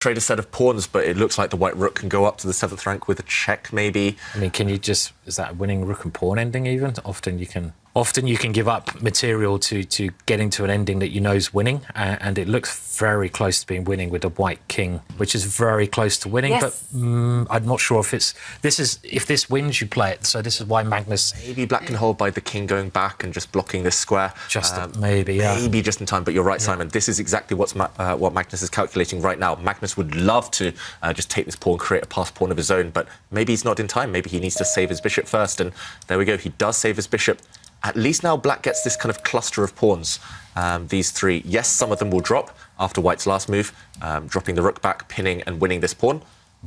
trade a set of pawns, but it looks like the white rook can go up to the 7th rank with a check, maybe. I mean, can you just... Is that a winning rook and pawn ending even? Often you can give up material to get into an ending that you know is winning, and it looks very close to being winning with the white king, which is very close to winning. Yes. But I'm not sure if it's... If this wins, you play it. So this is why Magnus... Maybe black can hold by the king going back and just blocking this square. Maybe, yeah. Maybe just in time, but you're right, Simon. This is exactly what Magnus is calculating right now. Magnus would love to just take this pawn, create a passed pawn of his own, but maybe he's not in time. Maybe he needs to save his bishop first, and there we go. He does save his bishop. At least now black gets this kind of cluster of pawns, these three. Yes, some of them will drop after white's last move, dropping the rook back, pinning and winning this pawn.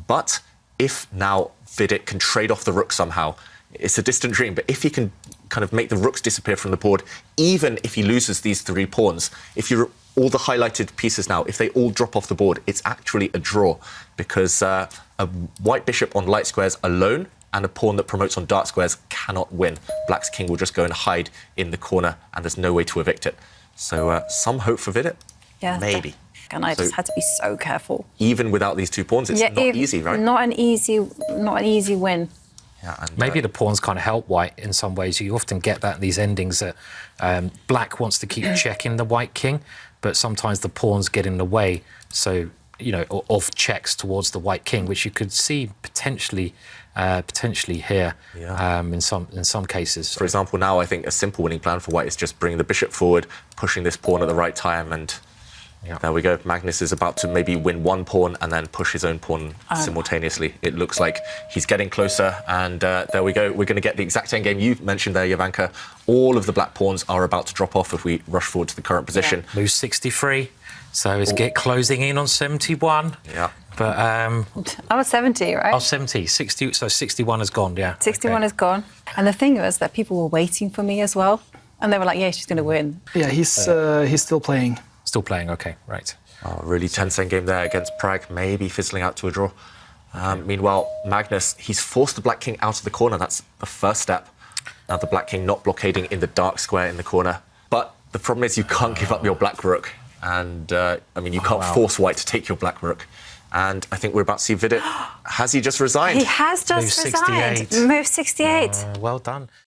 But if now Vidit can trade off the rook somehow, it's a distant dream, but if he can kind of make the rooks disappear from the board, even if he loses these 3 pawns, if you're all the highlighted pieces now, if they all drop off the board, it's actually a draw, because a white bishop on light squares alone and a pawn that promotes on dark squares cannot win. Black's king will just go and hide in the corner, and there's no way to evict it. So some hope for Vidit? Yeah, maybe. And I just had to be so careful. Even without these 2 pawns, it's not easy, right? Not an easy win. Yeah, and, maybe the pawns kind of help white in some ways. You often get that in these endings that black wants to keep checking the white king, but sometimes the pawns get in the way. So, you know, of checks towards the white king, which you could see potentially here in some cases. For example, now I think a simple winning plan for white is just bringing the bishop forward, pushing this pawn at the right time, and there we go. Magnus is about to maybe win 1 pawn and then push his own pawn simultaneously. It looks like he's getting closer, and there we go. We're going to get the exact same game you mentioned there, Jovanka. All of the black pawns are about to drop off if we rush forward to the current position. Move 63, so it's closing in on 71. Yeah. But I'm at 70, right? Oh, 70, 60, so 61 is gone, yeah. 61 is gone. And the thing was that people were waiting for me as well, and they were like, yeah, she's going to win. Yeah, he's still playing. Still playing, OK, right. Oh, really tense game there against Prague, maybe fizzling out to a draw. Meanwhile, Magnus, he's forced the black king out of the corner. That's the first step. Now the black king not blockading in the dark square in the corner. But the problem is you can't give up your black rook. And, I mean, you can't force white to take your black rook. And I think we're about to see Vidit. Has he just resigned? He has just resigned. Move 68. Well done.